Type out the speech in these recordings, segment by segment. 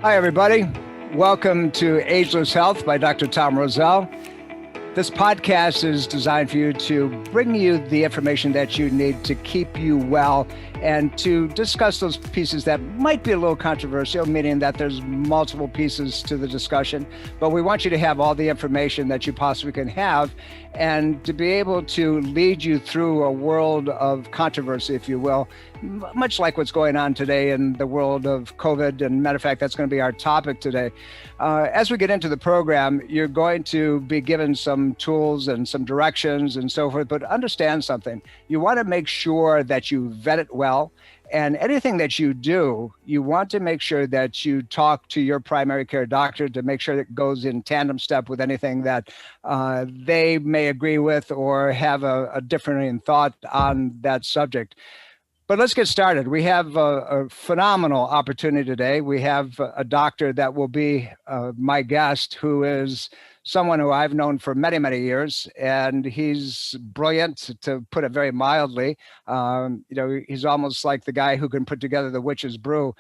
Hi, everybody. Welcome to Ageless Health by Dr. Tom Roselle. This podcast is designed for you to bring you the information that you need to keep you well and to discuss those pieces that might be a little controversial, meaning that there's multiple pieces to the discussion, but we want you to have all the information that you possibly can have and to be able to lead you through a world of controversy, if you will, much like what's going on today in the world of COVID. And matter of fact, that's going to be our topic today. As we get into the program, you're going to be given some tools and some directions and so forth, but understand something. You want to make sure that you vet it well. And anything that you do, you want to make sure that you talk to your primary care doctor to make sure it goes in tandem step with anything that they may agree with or have a differing thought on that subject. But let's get started. We have a phenomenal opportunity today. We have a doctor that will be my guest, who is someone who I've known for many, many years, and he's brilliant, to put it very mildly. He's almost like the guy who can put together the witch's brew.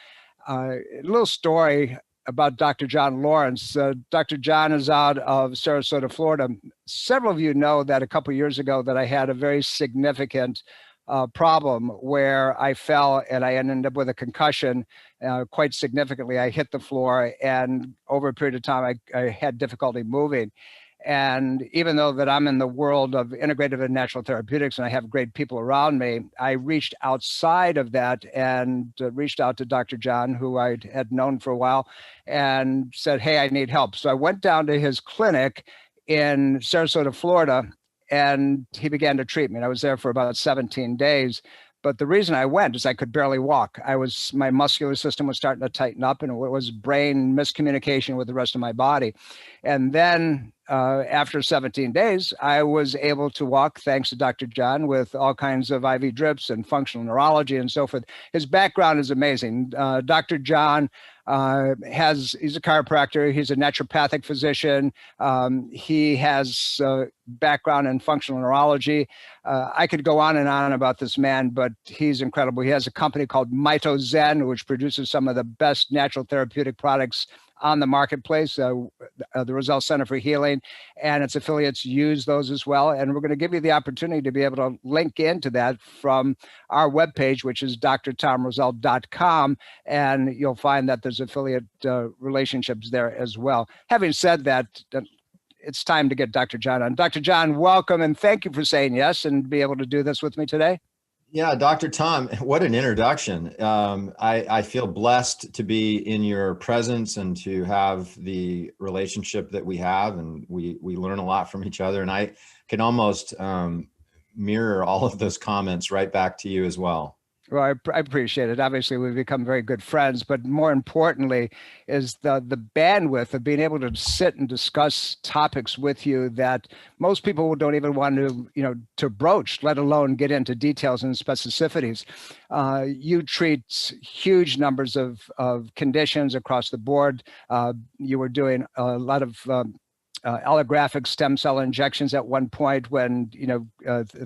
A little story about Dr. John Lieurance. Dr. John is out of Sarasota, Florida. Several of you know that a couple of years ago that I had a very significant problem where I fell and I ended up with a concussion quite significantly. I hit the floor, and over a period of time, I had difficulty moving. And even though that I'm in the world of integrative and natural therapeutics and I have great people around me, I reached outside of that and reached out to Dr. John, who I had known for a while, and said, hey, I need help. So I went down to his clinic in Sarasota, Florida, and he began to treat me. And I was there for about 17 days. But the reason I went is I could barely walk. My muscular system was starting to tighten up, and it was brain miscommunication with the rest of my body. And then after 17 days, I was able to walk, thanks to Dr. John, with all kinds of IV drips and functional neurology and so forth. His background is amazing. Dr. John he's a chiropractor. He's a naturopathic physician. He has background in functional neurology. I could go on and on about this man, but he's incredible. He has a company called Zen, which produces some of the best natural therapeutic products on the marketplace. The Roselle Center for Healing and its affiliates use those as well. And we're going to give you the opportunity to be able to link into that from our webpage, which is drtomroselle.com. And you'll find that there's affiliate relationships there as well. Having said that, it's time to get Dr. John on. Dr. John, welcome, and thank you for saying yes and be able to do this with me today. Yeah, Dr. Tom, what an introduction. I feel blessed to be in your presence and to have the relationship that we have, and we learn a lot from each other. And I can almost mirror all of those comments right back to you as well. Well, I appreciate it. Obviously, we've become very good friends, but more importantly is the bandwidth of being able to sit and discuss topics with you that most people don't even want to broach, let alone get into details and specificities. You treat huge numbers of conditions across the board. You were doing a lot of allographic stem cell injections at one point when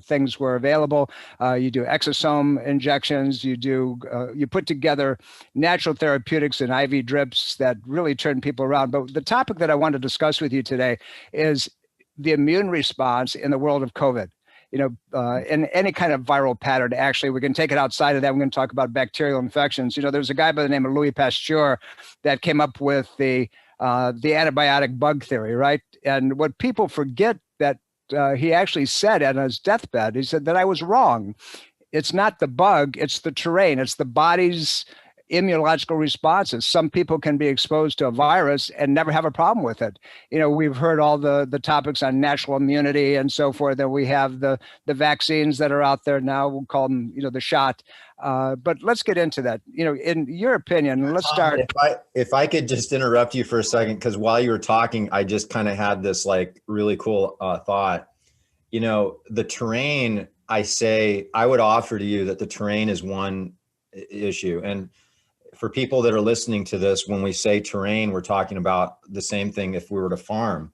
things were available. You do exosome injections. You put together natural therapeutics and IV drips that really turn people around. But the topic that I want to discuss with you today is the immune response in the world of COVID. In any kind of viral pattern. Actually, we can take it outside of that. We're going to talk about bacterial infections. There's a guy by the name of Louis Pasteur that came up with the antibiotic bug theory, right? And what people forget that he actually said on his deathbed, he said that I was wrong. It's not the bug, it's the terrain. It's the body's immunological responses. Some people can be exposed to a virus and never have a problem with it. We've heard all the topics on natural immunity and so forth. And we have the vaccines that are out there now. We'll call them, the shot. But let's get into that. In your opinion, let's start. If I could just interrupt you for a second, because while you were talking, I just kind of had this really cool thought. The terrain, I would offer to you that the terrain is one issue. And for people that are listening to this, when we say terrain, we're talking about the same thing. If we were to farm,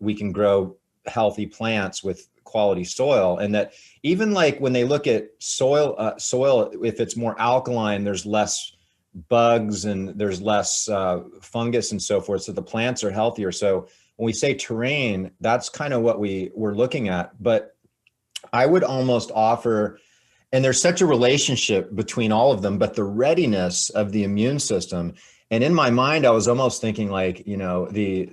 we can grow healthy plants with quality soil. And that even when they look at soil, if it's more alkaline, there's less bugs and there's less fungus and so forth. So the plants are healthier. So when we say terrain, that's kind of what we're looking at. But I would almost offer, and there's such a relationship between all of them, but the readiness of the immune system. And in my mind, I was almost thinking like, you know, the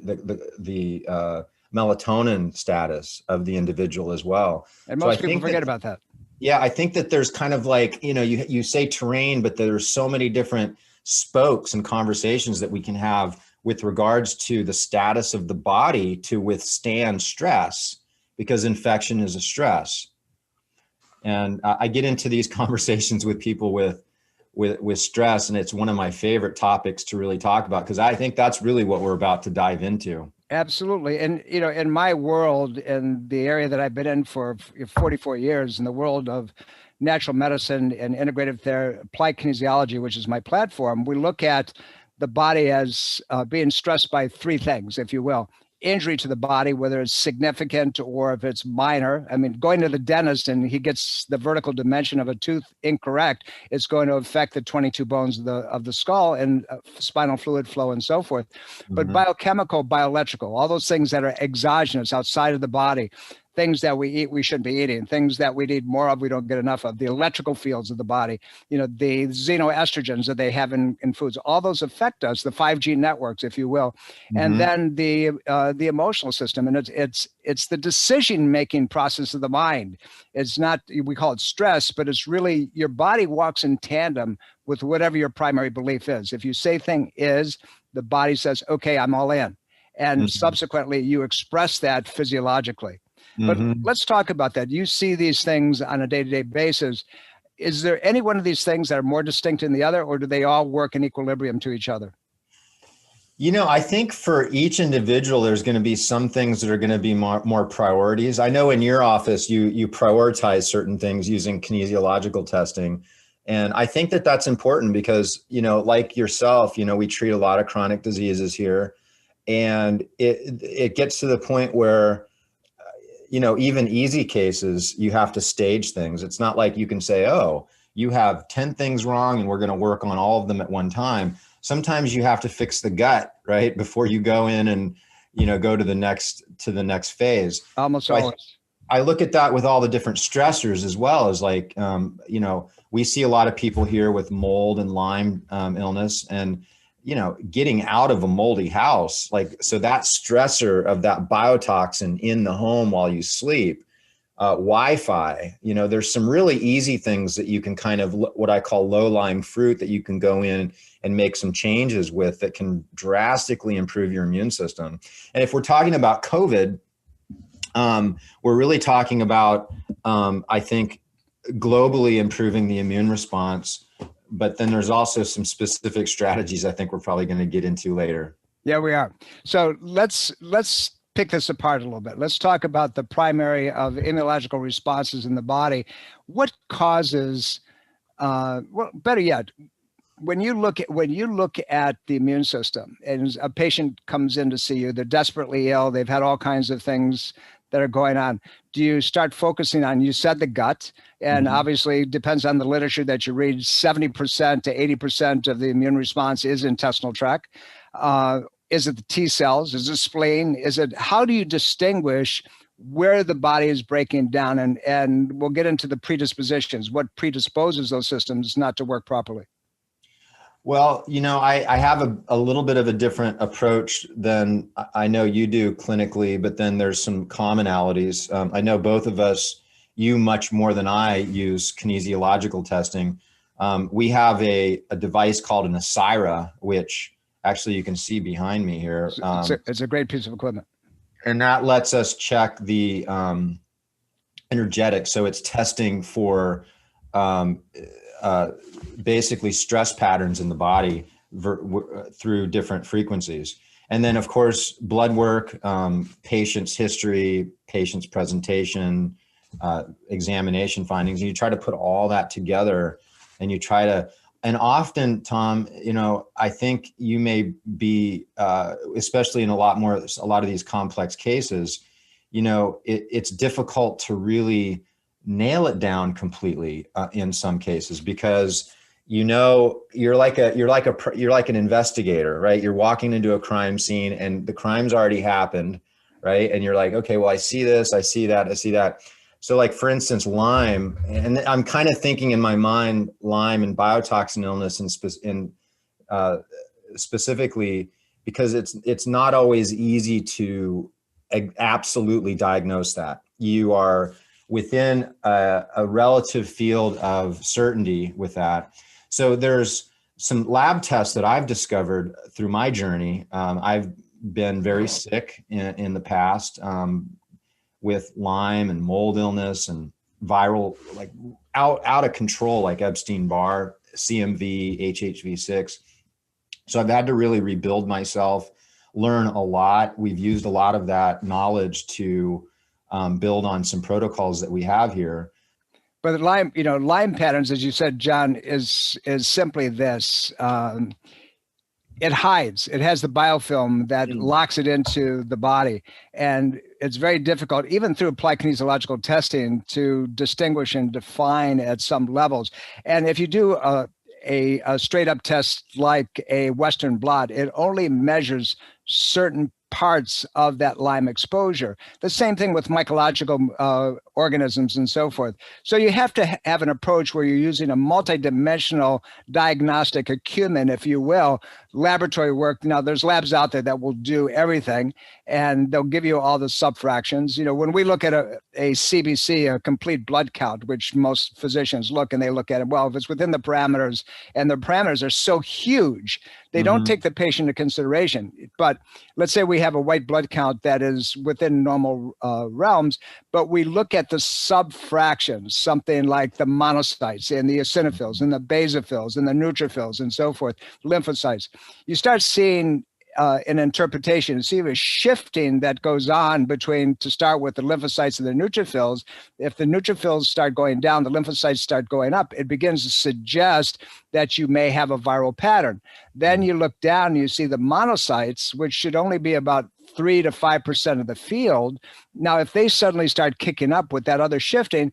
melatonin status of the individual as well. And most people forget about that. Yeah, I think that there's kind of like, you know, you say terrain, but there's so many different spokes and conversations that we can have with regards to the status of the body to withstand stress, because infection is a stress. And I get into these conversations with people with stress, and it's one of my favorite topics to really talk about, because I think that's really what we're about to dive into. Absolutely. And, you know, in my world, in the area that I've been in for 44 years, in the world of natural medicine and integrative therapy, applied kinesiology, which is my platform, we look at the body as being stressed by three things, if you will. Injury to the body, whether it's significant or if it's minor. I mean, going to the dentist and he gets the vertical dimension of a tooth incorrect, it's going to affect the 22 bones of the skull and spinal fluid flow and so forth. But biochemical, bioelectrical, all those things that are exogenous outside of the body, things that we eat, we shouldn't be eating, things that we need more of, we don't get enough of, the electrical fields of the body, you know, the xenoestrogens that they have in foods, all those affect us, the 5G networks, if you will. And then the emotional system, and it's the decision-making process of the mind. It's not, we call it stress, but it's really your body walks in tandem with whatever your primary belief is. If you say thing is, the body says, okay, I'm all in. And subsequently, you express that physiologically. But let's talk about that. You see these things on a day-to-day basis. Is there any one of these things that are more distinct than the other, or do they all work in equilibrium to each other? You know, I think for each individual, there's going to be some things that are going to be more priorities. I know in your office, you prioritize certain things using kinesiological testing. And I think that that's important because, you know, like yourself, you know, we treat a lot of chronic diseases here. And it gets to the point where, you know, even easy cases, you have to stage things. It's not like you can say, oh, you have 10 things wrong and we're going to work on all of them at one time. Sometimes you have to fix the gut, right, before you go in and, you know, go to the next phase. Almost always. I look at that with all the different stressors as well as like, you know, we see a lot of people here with mold and Lyme illness, and you know, getting out of a moldy house, like, so that stressor of that biotoxin in the home while you sleep, Wi-Fi, you know, there's some really easy things that you can kind of, what I call low-lying fruit, that you can go in and make some changes with that can drastically improve your immune system. And if we're talking about COVID, we're really talking about, I think, globally improving the immune response. But then there's also some specific strategies I think we're probably going to get into later. Yeah, we are. So let's pick this apart a little bit. Let's talk about the primary of immunological responses in the body. What causes, well, better yet, when you look at the immune system and a patient comes in to see you, they're desperately ill, they've had all kinds of things that are going on. Do you start focusing on, you said the gut, and obviously it depends on the literature that you read, 70% to 80% of the immune response is intestinal tract. Is it the T cells? Is it spleen? How do you distinguish where the body is breaking down? And we'll get into the predispositions, what predisposes those systems not to work properly. Well, you know, I have a little bit of a different approach than I know you do clinically, but then there's some commonalities. I know both of us, you much more than I, use kinesiological testing. We have a device called an Asira, which actually you can see behind me here. It's a great piece of equipment. And that lets us check the energetics. So it's testing for basically stress patterns in the body through different frequencies. And then of course, blood work, patient's history, patient's presentation, examination findings, and you try to put all that together and you try to, and often, Tom, you know, I think you may be, especially in a lot of these complex cases, you know, it's difficult to really nail it down completely in some cases, because you're like an investigator, right? You're walking into a crime scene and the crime's already happened, right? And you're like, okay, well, I see this, I see that, I see that. So like, for instance, Lyme, and I'm kind of thinking in my mind, Lyme and biotoxin illness and specifically because it's not always easy to absolutely diagnose that. You are within a relative field of certainty with that. So there's some lab tests that I've discovered through my journey. I've been very sick in the past with Lyme and mold illness and viral, like out of control, like Epstein-Barr, CMV, HHV6. So I've had to really rebuild myself, learn a lot. We've used a lot of that knowledge to build on some protocols that we have here. But Lyme patterns, as you said, John, is simply this. It hides. It has the biofilm that locks it into the body. And it's very difficult, even through applied kinesiological testing, to distinguish and define at some levels. And if you do a straight up test like a Western blot, it only measures certain parts of that Lyme exposure. The same thing with mycological organisms and so forth. So you have to have an approach where you're using a multidimensional diagnostic acumen, if you will, laboratory work. Now, there's labs out there that will do everything, and they'll give you all the subfractions. When we look at a CBC, a complete blood count, which most physicians look, and they look at it, well, if it's within the parameters, and the parameters are so huge, they don't take the patient into consideration. But let's say we have a white blood count that is within normal realms, but we look at the subfractions, something like the monocytes and the eosinophils and the basophils and the neutrophils and so forth, lymphocytes. You start seeing an interpretation, see a shifting that goes on between, to start with, the lymphocytes and the neutrophils. If the neutrophils start going down, the lymphocytes start going up, it begins to suggest that you may have a viral pattern. Then you look down and you see the monocytes, which should only be about 3 to 5% of the field. Now, if they suddenly start kicking up with that other shifting,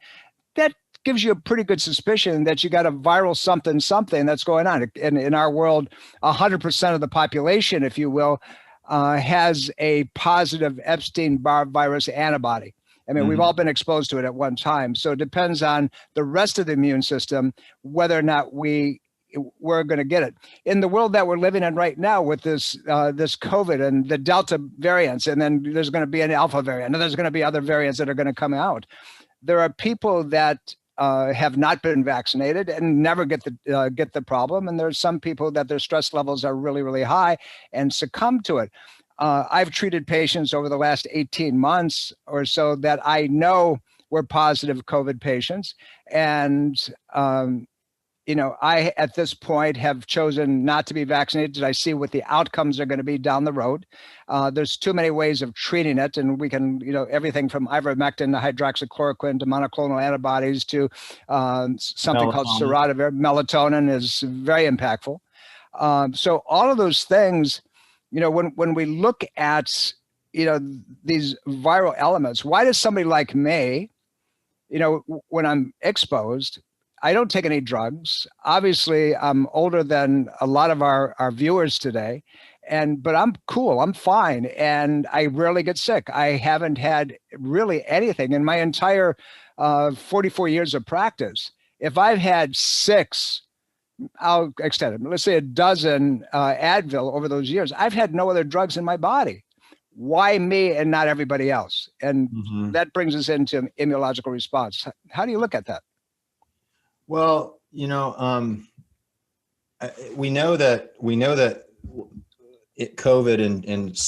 that gives you a pretty good suspicion that you got a viral something that's going on. In our world, 100% of the population, if you will, has a positive Epstein-Barr virus antibody. I mean, we've all been exposed to it at one time. So it depends on the rest of the immune system, whether or not we're going to get it. In the world that we're living in right now with this COVID and the Delta variants, and then there's going to be an Alpha variant, and there's going to be other variants that are going to come out. There are people that have not been vaccinated and never get the problem, and there's some people that their stress levels are really, really high and succumb to it. I've treated patients over the last 18 months or so that I know were positive COVID patients, and I, at this point, have chosen not to be vaccinated. I see what the outcomes are going to be down the road. There's too many ways of treating it, and we can, everything from ivermectin to hydroxychloroquine to monoclonal antibodies to something called serotivir. Melatonin is very impactful. So all of those things, when we look at, these viral elements, why does somebody like me, when I'm exposed, I don't take any drugs. Obviously, I'm older than a lot of our viewers today, but I'm cool, I'm fine, and I rarely get sick. I haven't had really anything in my entire 44 years of practice. If I've had 6, I'll extend it, let's say a dozen Advil over those years, I've had no other drugs in my body. Why me and not everybody else? And that brings us into immunological response. How do you look at that? Well, we know that COVID and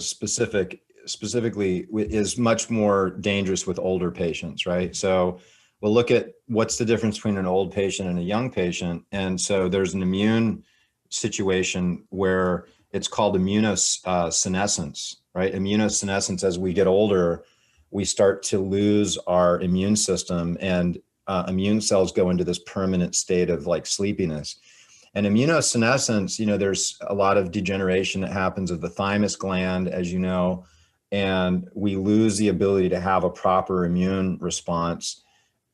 specifically is much more dangerous with older patients, right? So we'll look at what's the difference between an old patient and a young patient. And so there's an immune situation where it's called immunosenescence, right? Immunosenescence, as we get older, we start to lose our immune system, and immune cells go into this permanent state of like sleepiness. And immunosenescence, there's a lot of degeneration that happens of the thymus gland, as you know, and we lose the ability to have a proper immune response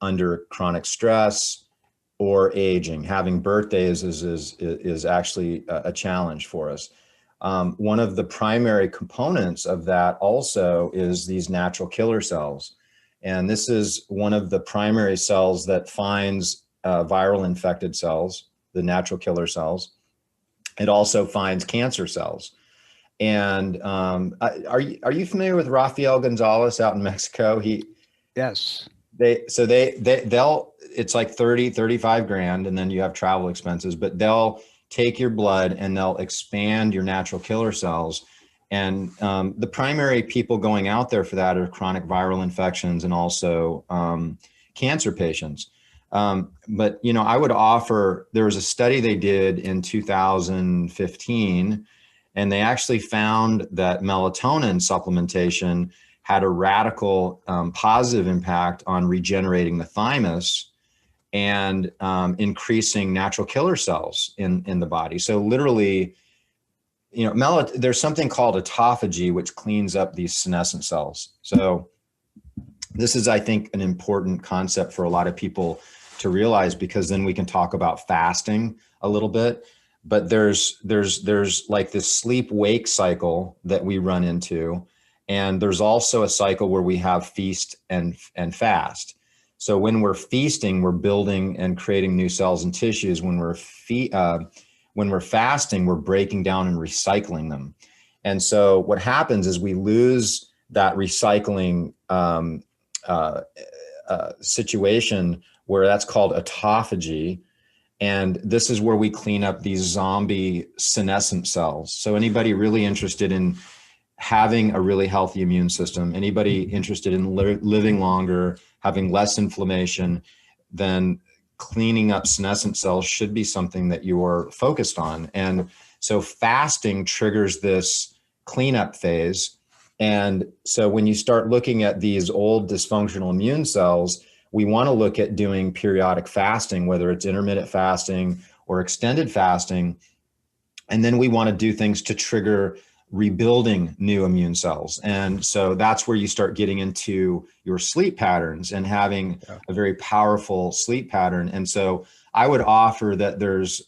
under chronic stress, or aging. Having birthdays is actually a challenge for us. One of the primary components of that also is these natural killer cells. And this is one of the primary cells that finds viral infected cells, the natural killer cells. It also finds cancer cells. And are you familiar with Rafael Gonzalez out in Mexico? Yes. They'll, it's like 35 grand, and then you have travel expenses, but they'll take your blood and they'll expand your natural killer cells. And the primary people going out there for that are chronic viral infections and also cancer patients. But, you know, I would offer, there was a study they did in 2015, and they actually found that melatonin supplementation had a radical positive impact on regenerating the thymus and increasing natural killer cells in the body. So literally, you know, there's something called autophagy, which cleans up these senescent cells. So this is, I think, an important concept for a lot of people to realize, because then we can talk about fasting a little bit. But there's like this sleep-wake cycle that we run into. And there's also a cycle where we have feast and fast. So when we're feasting, we're building and creating new cells and tissues. When we're fasting, we're breaking down and recycling them. And so what happens is we lose that recycling situation, where that's called autophagy. And this is where we clean up these zombie senescent cells. So anybody really interested in having a really healthy immune system, anybody interested in living longer, having less inflammation, then cleaning up senescent cells should be something that you are focused on. And so fasting triggers this cleanup phase. And so when you start looking at these old dysfunctional immune cells, we want to look at doing periodic fasting, whether it's intermittent fasting or extended fasting. And then we want to do things to trigger rebuilding new immune cells. And so that's where you start getting into your sleep patterns and having a very powerful sleep pattern. And so I would offer that there's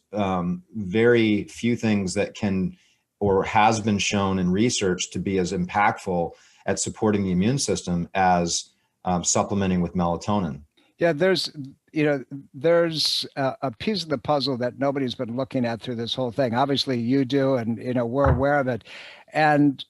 very few things that can or has been shown in research to be as impactful at supporting the immune system as supplementing with melatonin. Yeah, there's a piece of the puzzle that nobody's been looking at through this whole thing. Obviously you do, and we're aware of it. And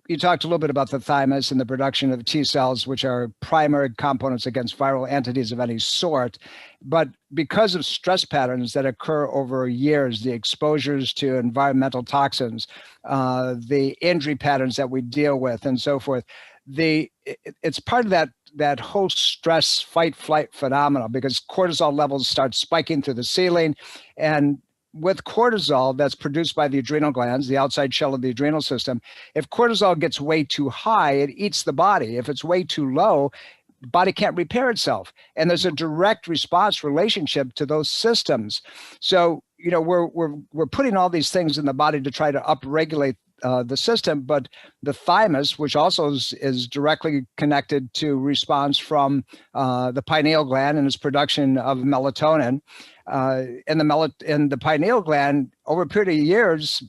you talked a little bit about the thymus and the production of T cells, which are primary components against viral entities of any sort. But because of stress patterns that occur over years, the exposures to environmental toxins, the injury patterns that we deal with, and so forth, it's part of that whole stress fight flight phenomenon, because cortisol levels start spiking through the ceiling. And with cortisol that's produced by the adrenal glands, the outside shell of the adrenal system, if cortisol gets way too high, it eats the body. If it's way too low, the body can't repair itself. And there's a direct response relationship to those systems. So, we're putting all these things in the body to try to upregulate the system, but the thymus, which also is directly connected to response from the pineal gland and its production of melatonin, and the pineal gland over a period of years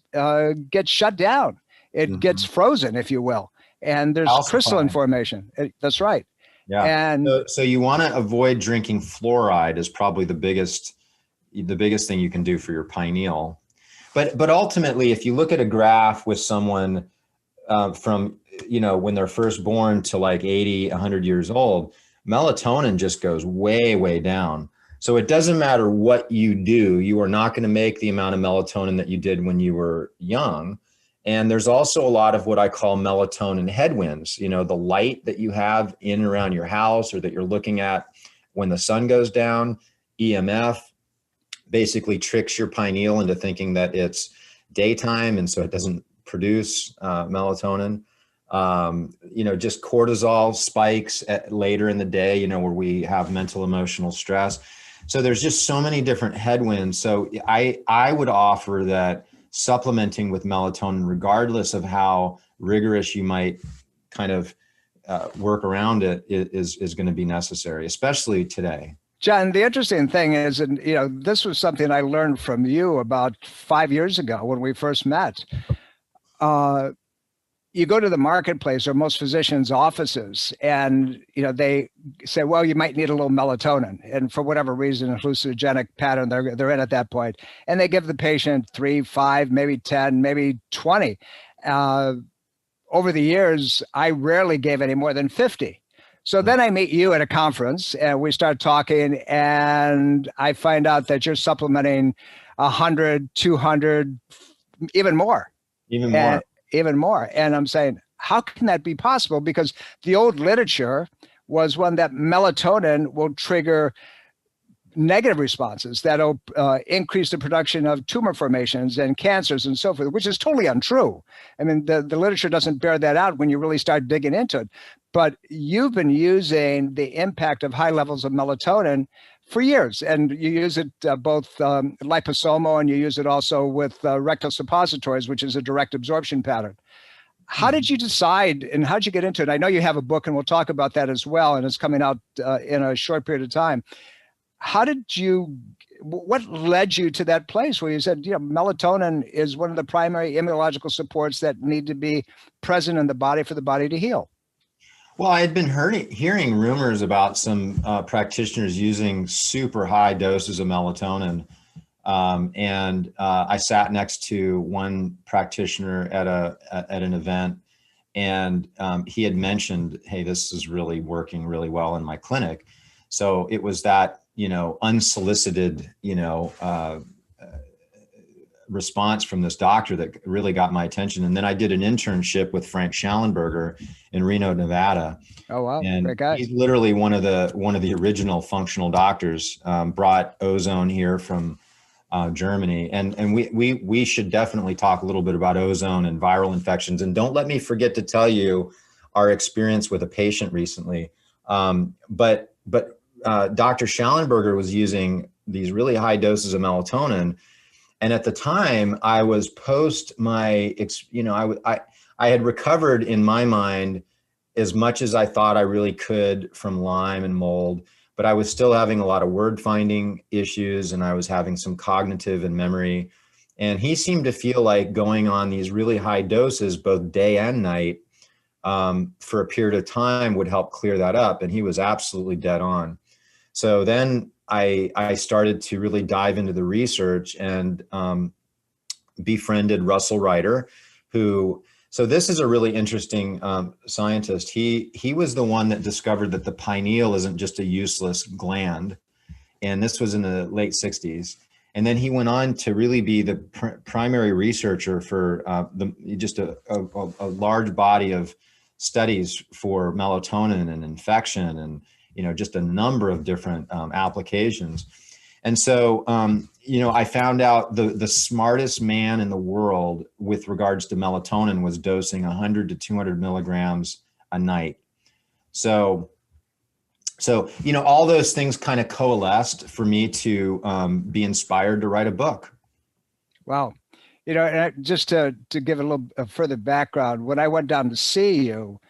gets shut down. It gets frozen, if you will, and there's crystalline formation. That's right. Yeah. And so you want to avoid drinking fluoride is probably the biggest thing you can do for your pineal. But ultimately, if you look at a graph with someone from, when they're first born to like 80, 100 years old, melatonin just goes way, way down. So it doesn't matter what you do, you are not going to make the amount of melatonin that you did when you were young. And there's also a lot of what I call melatonin headwinds, the light that you have in and around your house or that you're looking at when the sun goes down, EMF, basically tricks your pineal into thinking that it's daytime, and so it doesn't produce melatonin. Just cortisol spikes later in the day, where we have mental, emotional stress. So there's just so many different headwinds. So I would offer that supplementing with melatonin, regardless of how rigorous you might kind of work around it, is going to be necessary, especially today. John, the interesting thing is, and this was something I learned from you about 5 years ago when we first met. You go to the marketplace or most physicians' offices, and they say, well, you might need a little melatonin, and for whatever reason, a hallucinogenic pattern they're in at that point, and they give the patient 3, 5, maybe 10, maybe 20. Over the years, I rarely gave any more than 50. So then I meet you at a conference, and we start talking, and I find out that you're supplementing 100, 200, even more. Even more. And I'm saying, how can that be possible? Because the old literature was one that melatonin will trigger negative responses that'll increase the production of tumor formations and cancers and so forth, which is totally untrue. I mean, the literature doesn't bear that out when you really start digging into it. But you've been using the impact of high levels of melatonin for years, and you use it both liposomal, and you use it also with rectal suppositories, which is a direct absorption pattern. How did you decide, and how did you get into it? I know you have a book, and we'll talk about that as well, and it's coming out in a short period of time. What led you to that place where you said, melatonin is one of the primary immunological supports that need to be present in the body for the body to heal? Well, I had been hearing rumors about some practitioners using super high doses of melatonin. And I sat next to one practitioner at an event, and he had mentioned, hey, this is really working really well in my clinic. So it was that, unsolicited, response from this doctor that really got my attention. And then I did an internship with Frank Schallenberger in Reno, Nevada. Oh, wow. And great guy. He's literally one of the original functional doctors, brought ozone here from Germany. And we should definitely talk a little bit about ozone and viral infections. And don't let me forget to tell you our experience with a patient recently. But Dr. Schallenberger was using these really high doses of melatonin. And at the time, I was I had recovered in my mind as much as I thought I really could from Lyme and mold, but I was still having a lot of word finding issues, and I was having some cognitive and memory. And he seemed to feel like going on these really high doses, both day and night, for a period of time would help clear that up. And he was absolutely dead on. So then I started to really dive into the research and befriended Russell Ryder, so this is a really interesting scientist. He was the one that discovered that the pineal isn't just a useless gland. And this was in the late 60s. And then he went on to really be the primary researcher for just a large body of studies for melatonin and infection and just a number of different applications. And so, I found out the smartest man in the world with regards to melatonin was dosing 100 to 200 milligrams a night. So all those things kind of coalesced for me to be inspired to write a book. Wow. And just to give a little further background, when I went down to see you,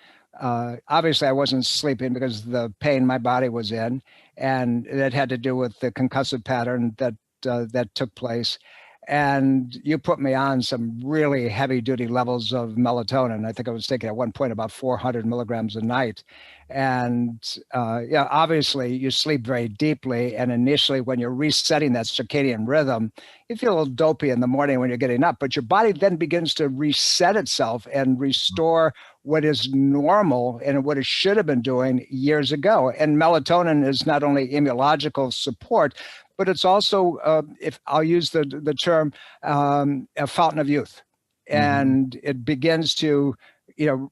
obviously I wasn't sleeping because of the pain my body was in, and it had to do with the concussive pattern that took place. And you put me on some really heavy duty levels of melatonin. I think I was taking at one point about 400 milligrams a night. And obviously you sleep very deeply. And initially when you're resetting that circadian rhythm, you feel a little dopey in the morning when you're getting up, but your body then begins to reset itself and restore what is normal and what it should have been doing years ago. And melatonin is not only immunological support, but it's also, if I'll use the term, a fountain of youth. And it begins to,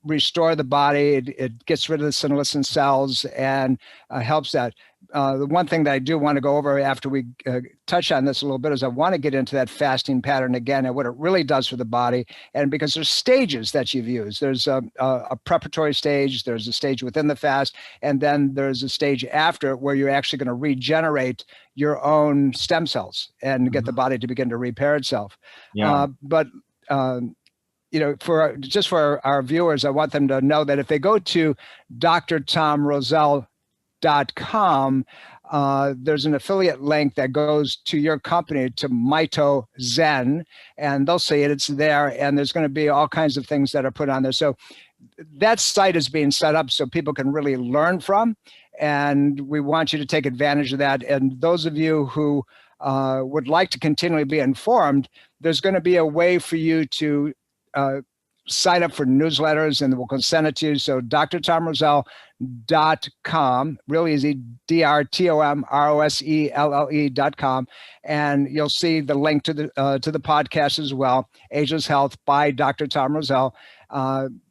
restore the body. It gets rid of the senescent cells and helps that. The one thing that I do want to go over after we touch on this a little bit is I want to get into that fasting pattern again and what it really does for the body. And because there's stages that you've used, there's a preparatory stage, there's a stage within the fast, and then there's a stage after where you're actually going to regenerate your own stem cells and get the body to begin to repair itself. Yeah. For our viewers, I want them to know that if they go to drtomroselle.com, there's an affiliate link that goes to your company, to Mito Zen, and they'll see it. It's there, and there's going to be all kinds of things that are put on there. So that site is being set up so people can really learn from, and we want you to take advantage of that. And those of you who would like to continually be informed, there's going to be a way for you to sign up for newsletters, and we'll send it to you. So drtomroselle.com, real easy, drtomroselle.com, and you'll see the link to the podcast as well, Ageless Health by Dr. Tom Roselle.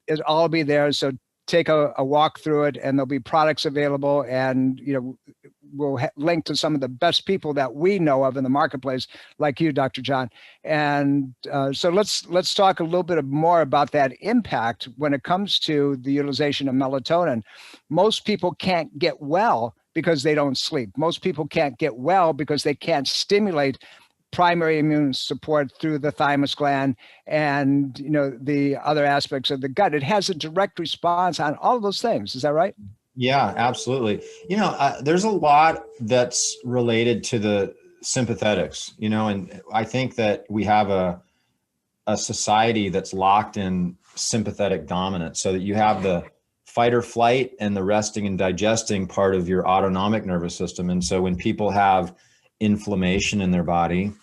It'll all be there. So take a walk through it, and there'll be products available, and we'll link to some of the best people that we know of in the marketplace, like you, Dr. John. And so let's talk a little bit more about that impact when it comes to the utilization of melatonin. Most people can't get well because they don't sleep. Most people can't get well because they can't stimulate primary immune support through the thymus gland and the other aspects of the gut. It has a direct response on all of those things. Is that right? Yeah, absolutely. There's a lot that's related to the sympathetics, and I think that we have a society that's locked in sympathetic dominance, so that you have the fight or flight and the resting and digesting part of your autonomic nervous system. And so when people have inflammation in their body,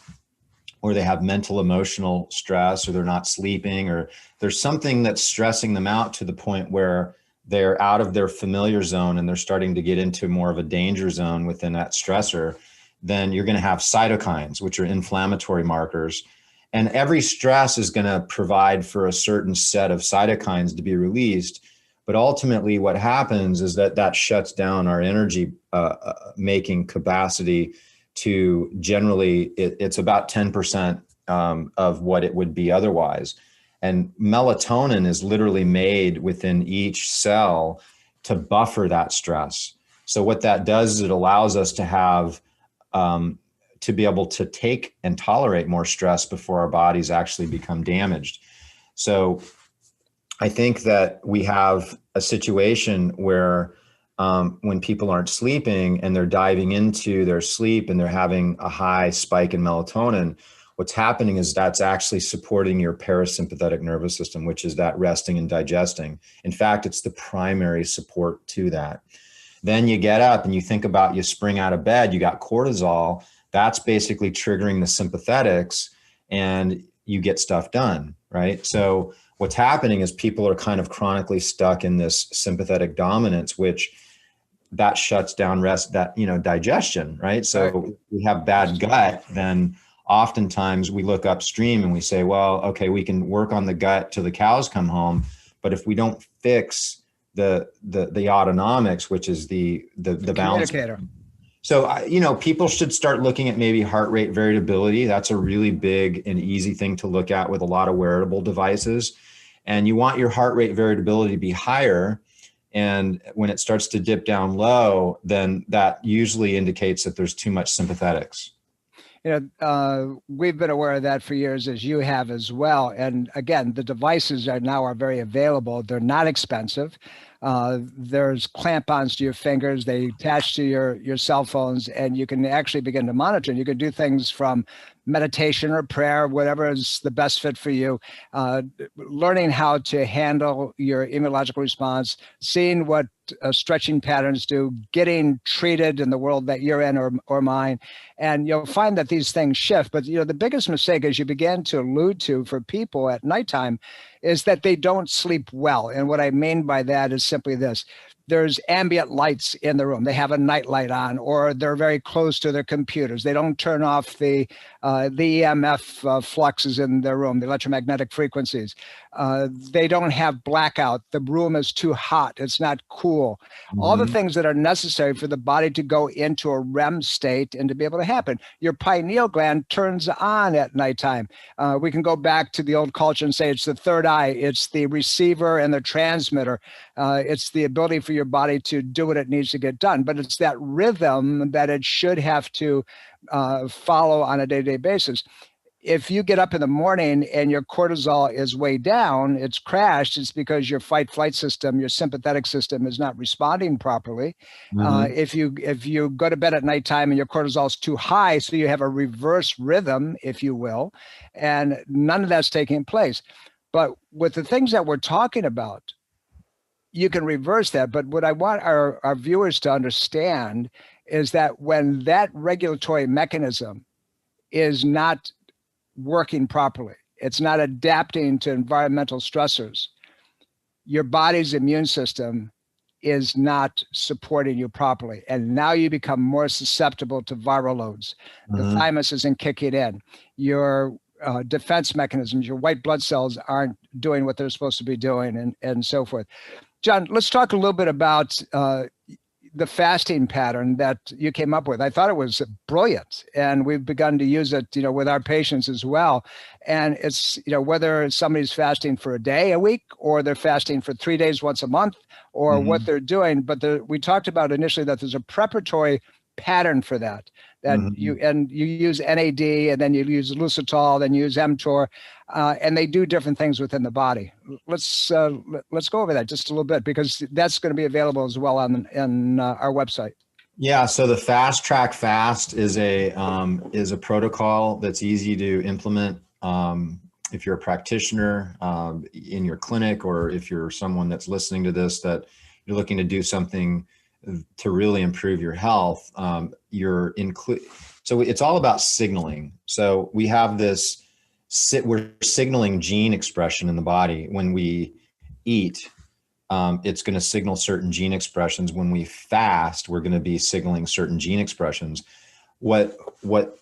or they have mental emotional stress, or they're not sleeping, or there's something that's stressing them out to the point where they're out of their familiar zone and they're starting to get into more of a danger zone within that stressor, then you're going to have cytokines, which are inflammatory markers. And every stress is going to provide for a certain set of cytokines to be released. But ultimately what happens is that shuts down our energy making capacity to generally, it's about 10% of what it would be otherwise. And melatonin is literally made within each cell to buffer that stress. So what that does is it allows us to have, to be able to take and tolerate more stress before our bodies actually become damaged. So I think that we have a situation where when people aren't sleeping and they're diving into their sleep and they're having a high spike in melatonin, what's happening is that's actually supporting your parasympathetic nervous system, which is that resting and digesting. In fact, it's the primary support to that. Then you get up and you think about, you spring out of bed, you got cortisol, that's basically triggering the sympathetics and you get stuff done, right? So what's happening is people are kind of chronically stuck in this sympathetic dominance, which that shuts down digestion, right? So if we have bad gut, then oftentimes we look upstream and we say, well, okay, we can work on the gut till the cows come home. But if we don't fix the autonomics, which is the balance. So, people should start looking at maybe heart rate variability. That's a really big and easy thing to look at with a lot of wearable devices. And you want your heart rate variability to be higher. And when it starts to dip down low, then that usually indicates that there's too much sympathetics. We've been aware of that for years, as you have as well. And again, the devices are very available. They're not expensive. There's clamp-ons to your fingers. They attach to your cell phones, and you can actually begin to monitor. And you can do things from meditation or prayer, whatever is the best fit for you, learning how to handle your immunological response, seeing what stretching patterns do, getting treated in the world that you're in or mine. And you'll find that these things shift. But the biggest mistake, as you began to allude to for people at nighttime, is that they don't sleep well. And what I mean by that is simply this. There's ambient lights in the room. They have a night light on, or they're very close to their computers. They don't turn off the EMF fluxes in their room, the electromagnetic frequencies. They don't have blackout. The room is too hot. It's not cool. Mm-hmm. All the things that are necessary for the body to go into a REM state and to be able to happen. Your pineal gland turns on at nighttime. We can go back to the old culture and say it's the third eye. It's the receiver and the transmitter. It's the ability for your body to do what it needs to get done. But it's that rhythm that it should have to follow on a day-to-day basis. if you get up in the morning and your cortisol is way down, it's crashed, it's because your fight flight system, your sympathetic system is not responding properly. If you go to bed at nighttime and your cortisol is too high, so you have a reverse rhythm, if you will, and none of that's taking place. But with the things that we're talking about, you can reverse that. But what I want our viewers to understand is that when that regulatory mechanism is not working properly, it's not adapting to environmental stressors, your body's immune system is not supporting you properly. And now you become more susceptible to viral loads. The thymus isn't kicking in. Your defense mechanisms, your white blood cells aren't doing what they're supposed to be doing, and so forth. John, let's talk a little bit about the fasting pattern that you came up with. I thought it was brilliant, and we've begun to use it, with our patients as well. And it's, whether somebody's fasting for a day a week, or they're fasting for 3 days once a month, or what they're doing. But we talked about initially that there's a preparatory pattern for that you use NAD, and then you use Lucitol, then you use mTOR, and they do different things within the body. Let's go over that just a little bit, because that's going to be available as well on our website. Yeah. So the Fast Track Fast is a protocol that's easy to implement. If you're a practitioner in your clinic, or if you're someone that's listening to this, that you're looking to do something to really improve your health, so it's all about signaling. So we have we're signaling gene expression in the body. When we eat, it's going to signal certain gene expressions. When we fast, we're going to be signaling certain gene expressions. What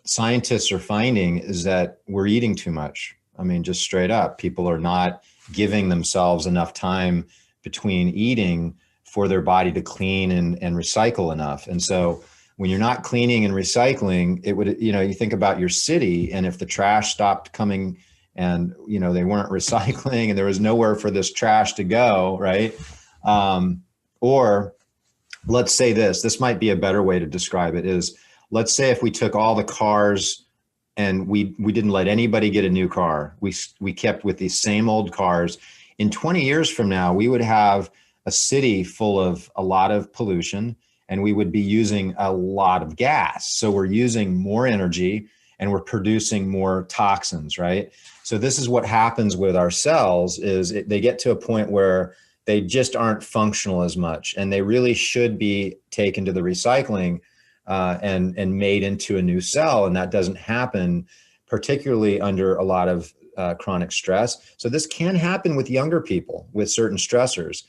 scientists are finding is that we're eating too much. I mean, just straight up, people are not giving themselves enough time between eating for their body to clean and recycle enough. And so when you're not cleaning and recycling, it would, you think about your city, and if the trash stopped coming and, they weren't recycling and there was nowhere for this trash to go, right? Or let's say this might be a better way to describe it is, let's say if we took all the cars and we didn't let anybody get a new car, we kept with these same old cars. In 20 years from now, we would have a city full of a lot of pollution, and we would be using a lot of gas. So we're using more energy and we're producing more toxins, right? So this is what happens with our cells is they get to a point where they just aren't functional as much, and they really should be taken to the recycling and made into a new cell. And that doesn't happen, particularly under a lot of chronic stress. So this can happen with younger people with certain stressors.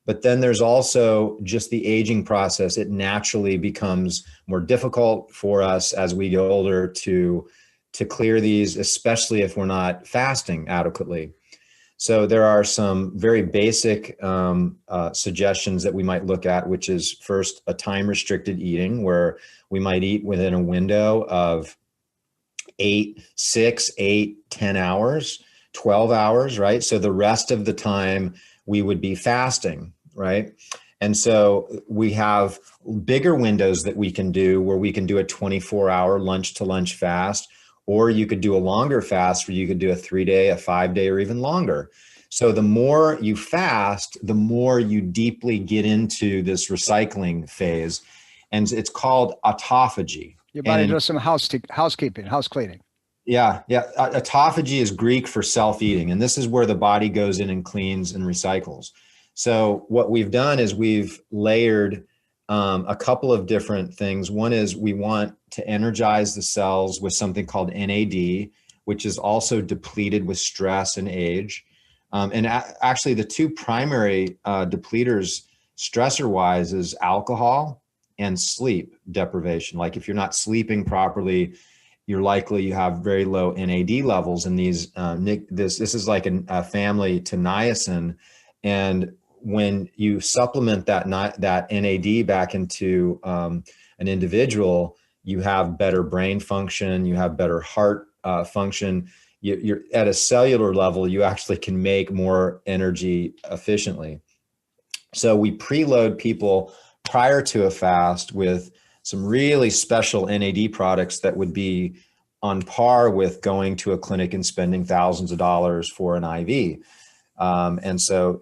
But then there's also just the aging process. It naturally becomes more difficult for us as we get older to clear these, especially if we're not fasting adequately. So there are some very basic suggestions that we might look at, which is first a time restricted eating, where we might eat within a window of 6, 8, 10 hours, 12 hours, right? So the rest of the time we would be fasting, right? And so we have bigger windows that we can do, where we can do a 24-hour lunch to lunch fast, or you could do a longer fast where you could do a 3-day, a 5-day, or even longer. So the more you fast, the more you deeply get into this recycling phase. And it's called autophagy. Your body does some housekeeping, house cleaning. Yeah. Autophagy is Greek for self-eating. And this is where the body goes in and cleans and recycles. So what we've done is we've layered a couple of different things. One is we want to energize the cells with something called NAD, which is also depleted with stress and age. Actually, the two primary depleters stressor-wise is alcohol and sleep deprivation. Like if you're not sleeping properly, you're likely you have very low NAD levels. And these this is like a family to niacin. And when you supplement that NAD back into an individual, you have better brain function, you have better heart function. You're at a cellular level, you actually can make more energy efficiently. So we preload people prior to a fast with some really special NAD products that would be on par with going to a clinic and spending thousands of dollars for an IV. And so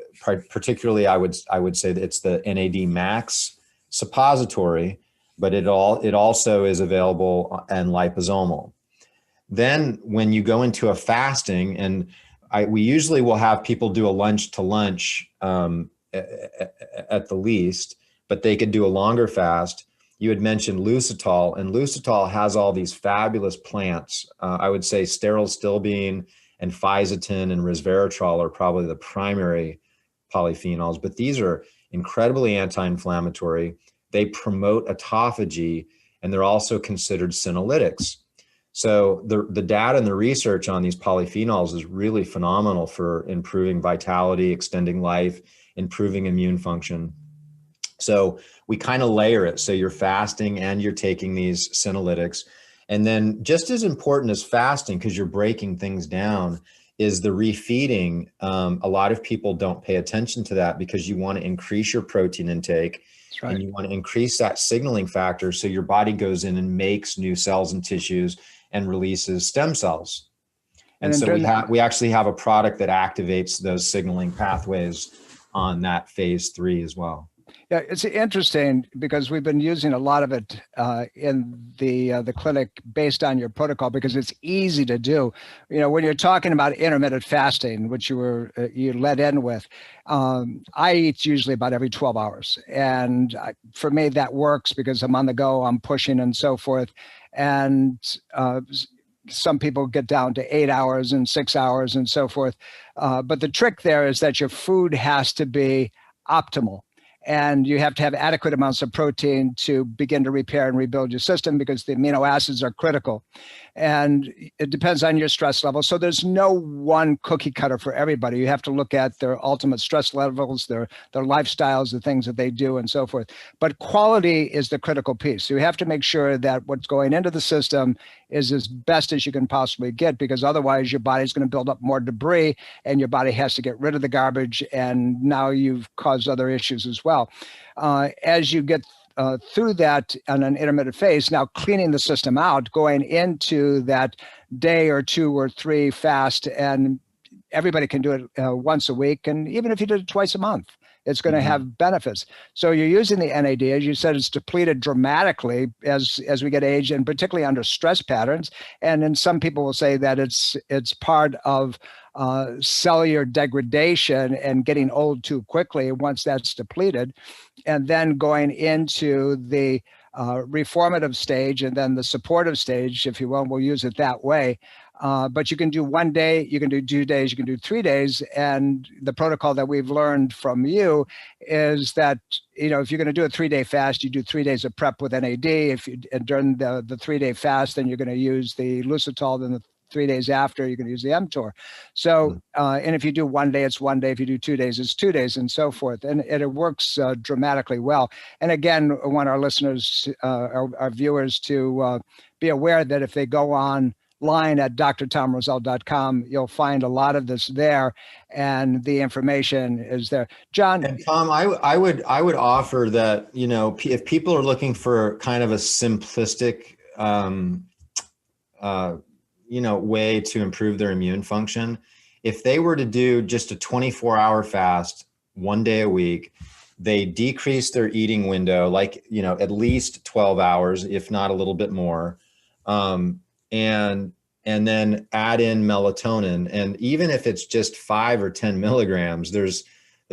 particularly, I would say that it's the NAD Max suppository, but it also is available and liposomal. Then when you go into a fasting, and we usually will have people do a lunch to lunch at the least, but they could do a longer fast. You had mentioned Lucitol, and Lucitol has all these fabulous plants. I would say sterile stilbene and fisetin and resveratrol are probably the primary polyphenols, but these are incredibly anti-inflammatory. They promote autophagy, and they're also considered senolytics. So the data and the research on these polyphenols is really phenomenal for improving vitality, extending life, improving immune function. So we kind of layer it. So you're fasting and you're taking these senolytics. And then just as important as fasting, because you're breaking things down, is the refeeding. A lot of people don't pay attention to that because you want to increase your protein intake. That's right. And you want to increase that signaling factor so your body goes in and makes new cells and tissues and releases stem cells. And so we actually have a product that activates those signaling pathways on that phase 3 as well. Yeah, it's interesting because we've been using a lot of it in the clinic based on your protocol because it's easy to do. You know, when you're talking about intermittent fasting, which you led in with, I eat usually about every 12 hours. And for me, that works because I'm on the go, I'm pushing and so forth. And some people get down to 8 hours and 6 hours and so forth. But the trick there is that your food has to be optimal. And you have to have adequate amounts of protein to begin to repair and rebuild your system because the amino acids are critical. And it depends on your stress level. So there's no one cookie cutter for everybody. You have to look at their ultimate stress levels, their lifestyles, the things that they do and so forth. But quality is the critical piece. So you have to make sure that what's going into the system is as best as you can possibly get, because otherwise your body's going to build up more debris and your body has to get rid of the garbage. And now you've caused other issues as well. As you get through that on an intermittent phase, now cleaning the system out, going into that day or 2 or 3 fast, and everybody can do it once a week. And even if you did it twice a month, it's going to have benefits. So you're using the NAD, as you said, it's depleted dramatically as we get age, and particularly under stress patterns. And then some people will say that it's part of cellular degradation and getting old too quickly once that's depleted, and then going into the reformative stage and then the supportive stage, if you will. We'll use it that way. But you can do 1 day, you can do 2 days, you can do 3 days. And the protocol that we've learned from you is that, you know, if you're going to do a 3-day fast, you do 3 days of prep with NAD. And during the 3-day fast, then you're going to use the Lucitol. Then the 3 days after, you can use the mTOR. So, and if you do 1 day, it's 1 day. If you do 2 days, it's 2 days, and so forth. And it works dramatically well. And again, I want our listeners, our viewers to be aware that if they go online at drtomroselle.com, you'll find a lot of this there, and the information is there. John? And Tom, I would offer that, you know, if people are looking for kind of a simplistic, you know, way to improve their immune function, if they were to do just a 24-hour fast 1 day a week, they decrease their eating window, like, you know, at least 12 hours, if not a little bit more. And then add in melatonin. And even if it's just 5 or 10 milligrams, there's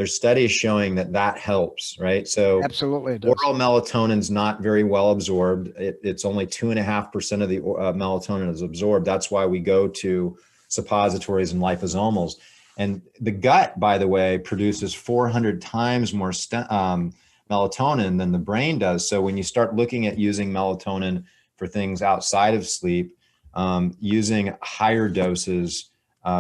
studies showing that helps, right? So absolutely, it does. Oral melatonin is not very well absorbed. It's only 2.5% of the melatonin is absorbed. That's why we go to suppositories and liposomals. And the gut, by the way, produces 400 times more melatonin than the brain does. So when you start looking at using melatonin for things outside of sleep, using higher doses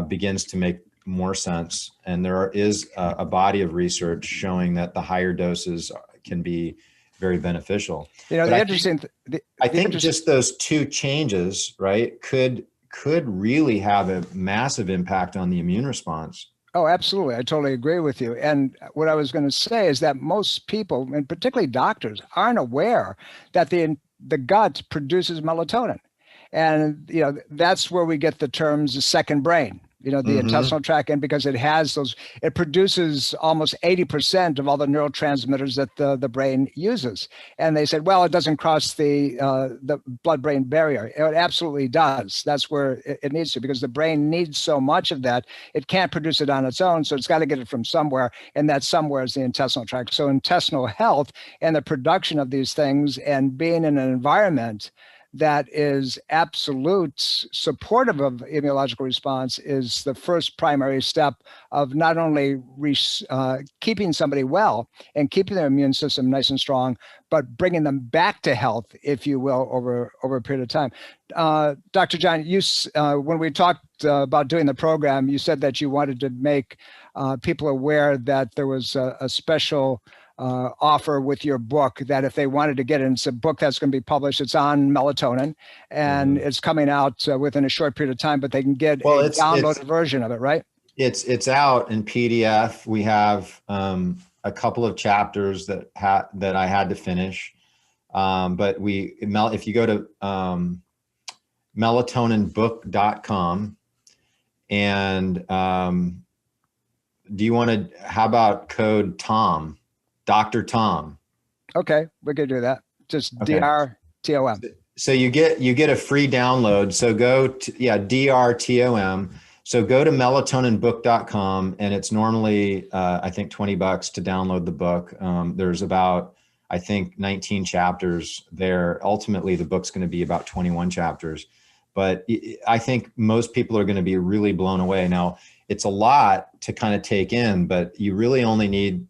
begins to make more sense. And there is a body of research showing that the higher doses can be very beneficial. You know, I think just those 2 changes, right, could really have a massive impact on the immune response. Oh, absolutely. I totally agree with you. And what I was going to say is that most people, and particularly doctors, aren't aware that the gut produces melatonin. And, that's where we get the terms the second brain, the intestinal tract, and because it has it produces almost 80% of all the neurotransmitters that the brain uses. And they said, well, it doesn't cross the blood-brain barrier. It absolutely does. That's where it needs to, because the brain needs so much of that. It can't produce it on its own, so it's got to get it from somewhere, and that somewhere is the intestinal tract. So intestinal health and the production of these things and being in an environment that is absolute supportive of immunological response is the first primary step of not only keeping somebody well and keeping their immune system nice and strong, but bringing them back to health, if you will, over a period of time. Dr. John, when we talked about doing the program, you said that you wanted to make people aware that there was a special offer with your book, that if they wanted to get it, it's a book that's going to be published. It's on melatonin, and it's coming out within a short period of time, but they can get a downloaded version of it, right? It's out in PDF. We have a couple of chapters that I had to finish, but if you go to melatoninbook.com, and how about code TOM? Dr. Tom. Okay, we could do that. Just DRTOM. So you get a free download. So go to DRTOM. So go to melatoninbook.com, and it's normally I think $20 to download the book. There's about, I think, 19 chapters there. Ultimately, the book's going to be about 21 chapters. But I think most people are going to be really blown away. Now, it's a lot to kind of take in, but you really only need,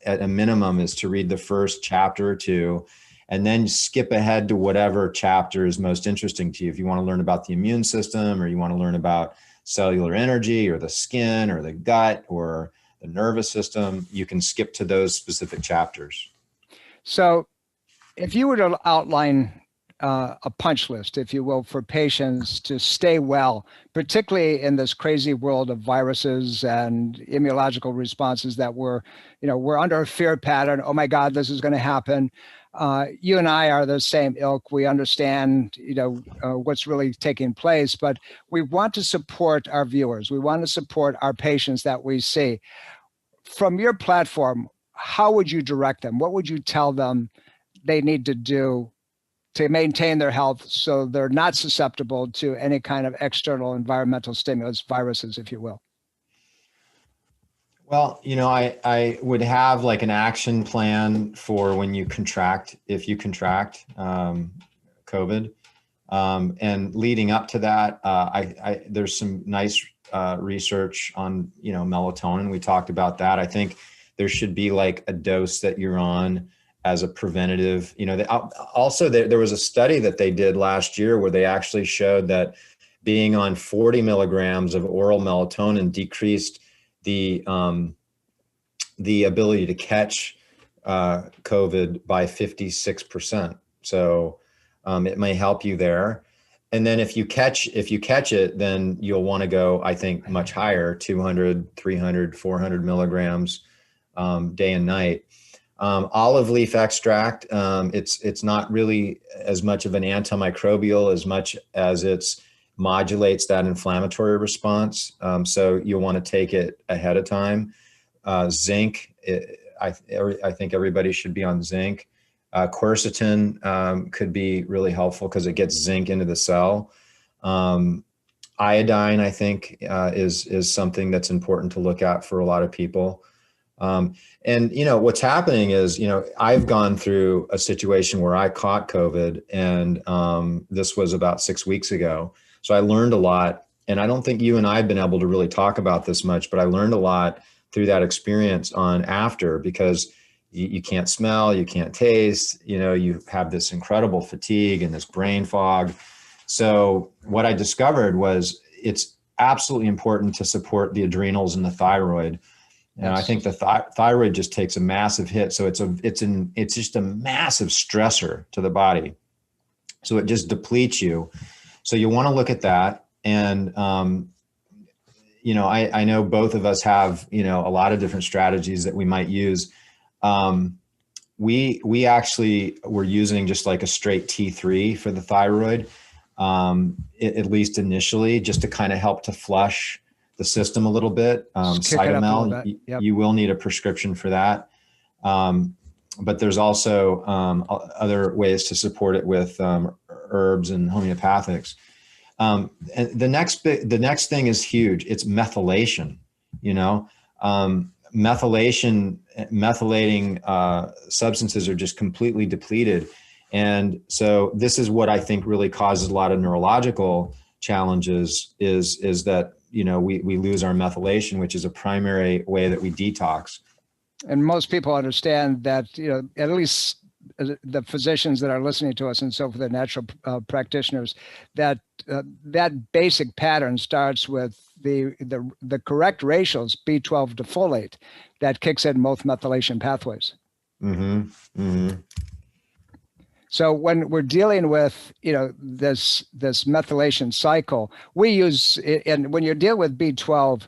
at a minimum, is to read the first chapter or two, and then skip ahead to whatever chapter is most interesting to you. If you want to learn about the immune system, or you want to learn about cellular energy, or the skin, or the gut, or the nervous system, you can skip to those specific chapters. So if you were to outline a punch list, if you will, for patients to stay well, particularly in this crazy world of viruses and immunological responses that we're under a fear pattern. Oh my God, this is going to happen. You and I are the same ilk. We understand, what's really taking place, but we want to support our viewers. We want to support our patients that we see. From your platform, how would you direct them? What would you tell them they need to do to maintain their health so they're not susceptible to any kind of external environmental stimulus, viruses, if you will? Well, I would have like an action plan for when you contract, if you contract COVID. And leading up to that, there's some nice research on, melatonin. We talked about that. I think there should be like a dose that you're on as a preventative. Also there was a study that they did last year where they actually showed that being on 40 milligrams of oral melatonin decreased the ability to catch COVID by 56%. So it may help you there. And then if you catch it, then you'll want to go, I think, much higher, 200, 300, 400 milligrams day and night. Olive leaf extract, it's not really as much of an antimicrobial as much as it's modulates that inflammatory response. So you'll want to take it ahead of time. Zinc, I think everybody should be on zinc. Quercetin could be really helpful because it gets zinc into the cell. Iodine, I think, is something that's important to look at for a lot of people. And what's happening is, I've gone through a situation where I caught COVID, and this was about 6 weeks ago. So I learned a lot, and I don't think you and I have been able to really talk about this much, but I learned a lot through that experience because you can't smell, you can't taste, you have this incredible fatigue and this brain fog. So what I discovered was it's absolutely important to support the adrenals and the thyroid. And I think the thyroid just takes a massive hit. So it's just a massive stressor to the body. So it just depletes you. So you want to look at that. And, I know both of us have, a lot of different strategies that we might use. We actually were using just like a straight T3 for the thyroid. at least initially, just to kind of help to flush the system a little bit. Cytomel, yep. You will need a prescription for that. But there's also other ways to support it with herbs and homeopathics. And the next thing is huge. It's methylation. Methylating substances are just completely depleted. And so this is what I think really causes a lot of neurological challenges is that, we lose our methylation, which is a primary way that we detox. And most people understand that, at least the physicians that are listening to us and so for the natural practitioners, that that basic pattern starts with the correct ratios, B12 to folate, that kicks in both methylation pathways. Mm-hmm. Mm-hmm. So when we're dealing with, this methylation cycle, we use, and when you deal with B12,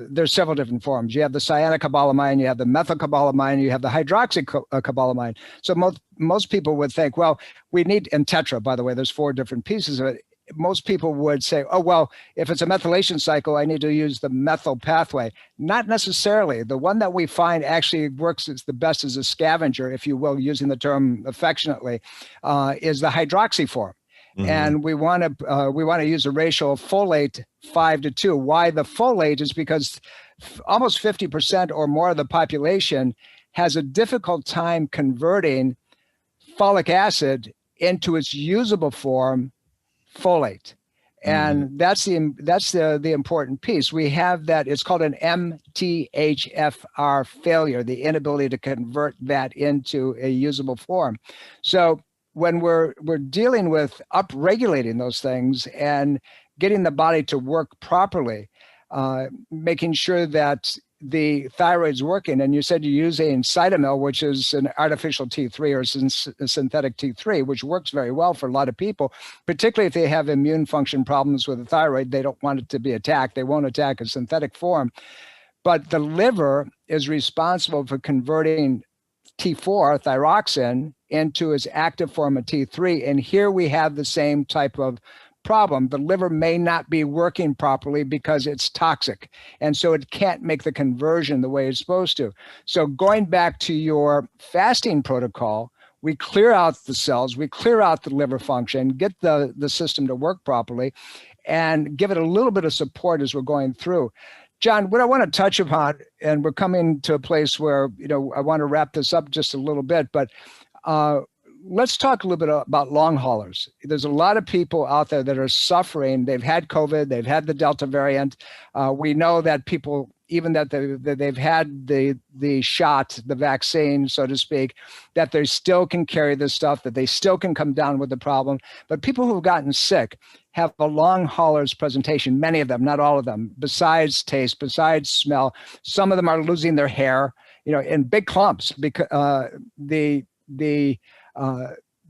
there's several different forms. You have the cyanocobalamin, you have the methylcobalamin, you have the hydroxycobalamin. So most people would think, well, we need, and tetra, by the way, there's 4 different pieces of it. Most people would say, oh, well, if it's a methylation cycle, I need to use the methyl pathway. Not necessarily. The one that we find actually works as the best as a scavenger, if you will, using the term affectionately, is the hydroxy form. Mm-hmm. And we want to use a ratio of folate 5:2. Why the folate is because almost 50% or more of the population has a difficult time converting folic acid into its usable form, folate. And that's the important piece. We have that, it's called an MTHFR failure, the inability to convert that into a usable form. So when we're dealing with upregulating those things and getting the body to work properly, making sure that the thyroid's working, and you said you're using Cytomel, which is an artificial T3 or synthetic T3, which works very well for a lot of people, particularly if they have immune function problems with the thyroid. They don't want it to be attacked. They won't attack a synthetic form. But the liver is responsible for converting T4, thyroxine, into its active form of T3. And here we have the same type of problem. The liver may not be working properly because it's toxic. And so it can't make the conversion the way it's supposed to. So going back to your fasting protocol, we clear out the cells, we clear out the liver function, get the system to work properly, and give it a little bit of support as we're going through. John, what I want to touch upon, and we're coming to a place where, I want to wrap this up just a little bit, but let's talk a little bit about long haulers. There's a lot of people out there that are suffering. They've had COVID, they've had the Delta variant. We know that people, even that they've had the shot, the vaccine, so to speak, that they still can carry this stuff, that they still can come down with the problem. But people who've gotten sick have a long haulers presentation, many of them, not all of them, besides taste, besides smell. Some of them are losing their hair, in big clumps because the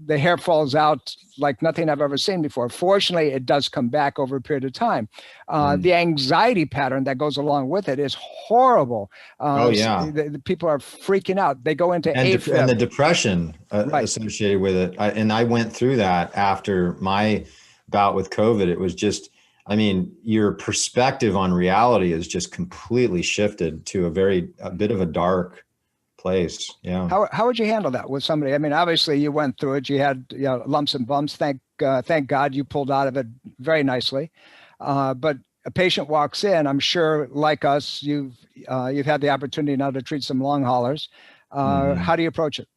hair falls out like nothing I've ever seen before. Fortunately, it does come back over a period of time. The anxiety pattern that goes along with it is horrible. The people are freaking out. They go into AFib. And the depression associated with it. I went through that after my bout with COVID. It was just, your perspective on reality is just completely shifted to a bit of a dark place. Yeah. How would you handle that with somebody? Obviously you went through it. You had lumps and bumps. Thank God you pulled out of it very nicely. But a patient walks in. I'm sure, like us, you've had the opportunity now to treat some long haulers. How do you approach it?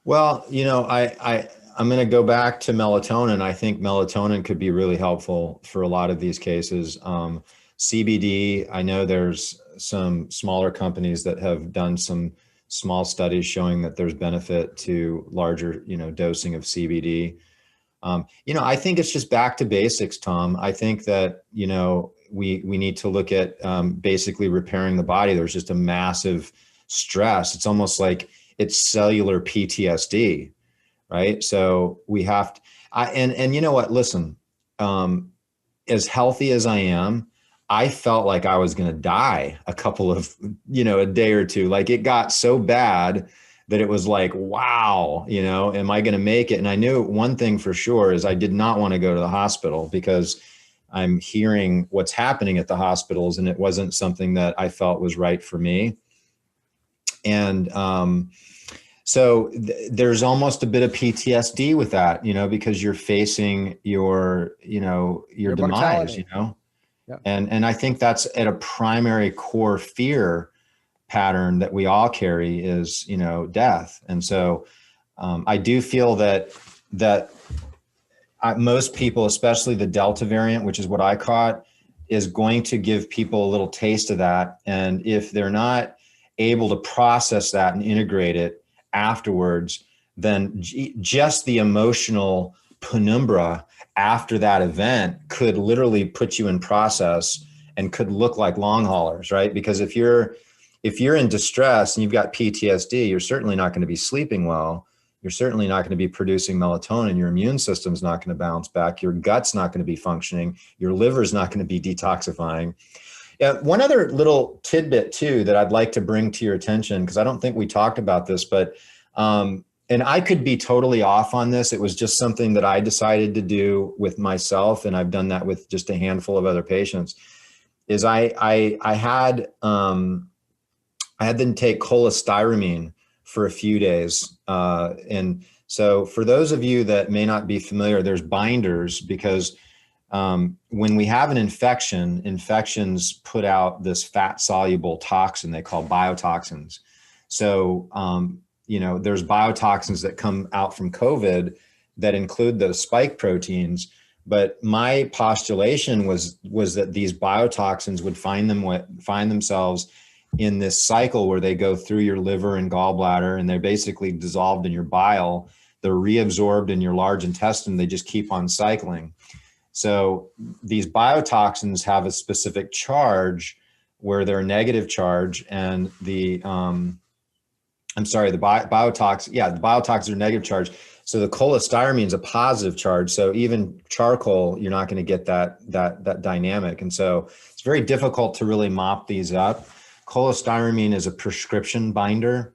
Well, I'm going to go back to melatonin. I think melatonin could be really helpful for a lot of these cases. CBD, I know there's some smaller companies that have done some small studies showing that there's benefit to larger, dosing of CBD. I think it's just back to basics, Tom. I think that, we need to look at basically repairing the body. There's just a massive stress. It's almost like it's cellular PTSD, right? So we have to, and you know what, listen, as healthy as I am, I felt like I was going to die a couple of, a day or two. Like it got so bad that it was like, wow, you know, am I going to make it? And I knew one thing for sure is I did not want to go to the hospital because I'm hearing what's happening at the hospitals, and it wasn't something that I felt was right for me. And so there's almost a bit of PTSD with that, you know, because you're facing your demise, mortality. you know. Yeah. And I think that's at a primary core fear pattern that we all carry is, you know, death. And so I do feel that most people, especially the Delta variant, which is what I caught, is going to give people a little taste of that. And if they're not able to process that and integrate it afterwards, then just the emotional penumbra after that event could literally put you in process and could look like long haulers, right? Because if you're in distress and you've got PTSD, you're certainly not going to be sleeping well. You're certainly not going to be producing melatonin. Your immune system's not going to bounce back. Your gut's not going to be functioning. Your liver's not going to be detoxifying. Yeah, one other little tidbit too that I'd like to bring to your attention, because I don't think we talked about this, but and I could be totally off on this. It was just something that I decided to do with myself, and I've done that with just a handful of other patients. Is I had them take cholestyramine for a few days, and so for those of you that may not be familiar, there's binders because when we have an infection, infections put out this fat soluble toxin they call biotoxins. So, you know, there's biotoxins that come out from COVID that include those spike proteins. But my postulation was that these biotoxins would find themselves in this cycle where they go through your liver and gallbladder, and they're basically dissolved in your bile. They're reabsorbed in your large intestine. They just keep on cycling. So these biotoxins have a specific charge where they're a negative charge, and the biotoxins are negative charge. So the cholestyramine is a positive charge. So even charcoal, you're not going to get that dynamic. And so it's very difficult to really mop these up. Cholestyramine is a prescription binder.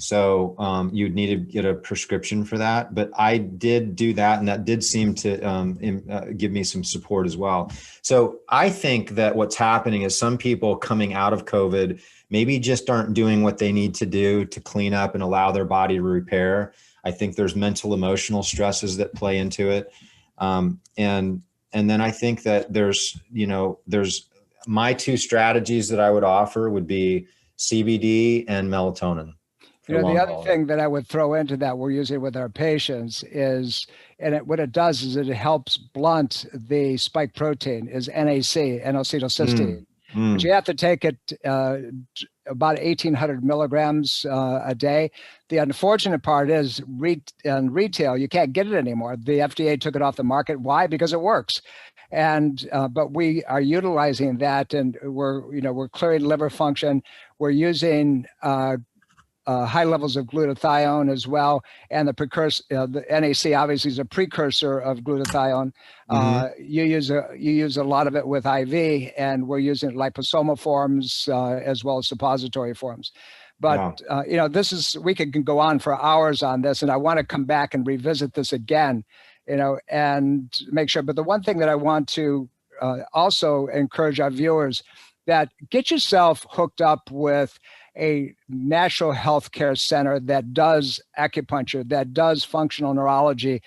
So you'd need to get a prescription for that. But I did do that, and that did seem to give me some support as well. So I think that what's happening is some people coming out of COVID maybe just aren't doing what they need to do to clean up and allow their body to repair. I think there's mental, emotional stresses that play into it. And then I think that there's my two strategies that I would offer would be CBD and melatonin. You know, the other thing that I would throw into that we're using with our patients is, what it does is it helps blunt the spike protein, is NAC, N-acetylcysteine. But you have to take it about 1,800 milligrams a day. The unfortunate part is in retail, you can't get it anymore. The FDA took it off the market. Why? Because it works. And but we are utilizing that, and we're clearing liver function. We're using high levels of glutathione as well, and the precursor, the NAC obviously is a precursor of glutathione. You use a lot of it with IV, and we're using liposomal forms as well as suppository forms. But we could go on for hours on this, and I want to come back and revisit this again, and make sure. But the one thing that I want to also encourage our viewers, that get yourself hooked up with a natural health care center that does acupuncture, that does functional neurology,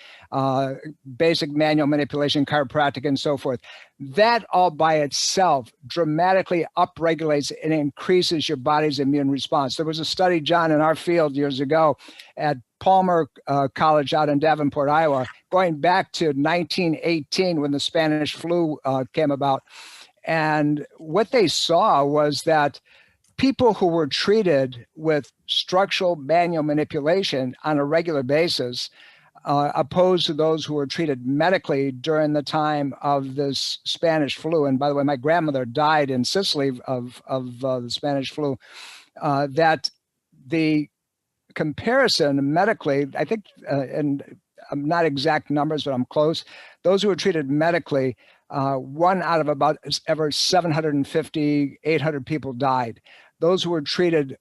basic manual manipulation, chiropractic, and so forth. That all by itself dramatically upregulates and increases your body's immune response. There was a study, John, in our field years ago at Palmer College out in Davenport, Iowa, going back to 1918 when the Spanish flu came about. And what they saw was that people who were treated with structural manual manipulation on a regular basis, opposed to those who were treated medically during the time of this Spanish flu. And by the way, my grandmother died in Sicily of the Spanish flu. That the comparison medically, I think, and I'm not exact numbers, but I'm close. Those who were treated medically, 1 out of about ever 750, 800 people died. those who were treated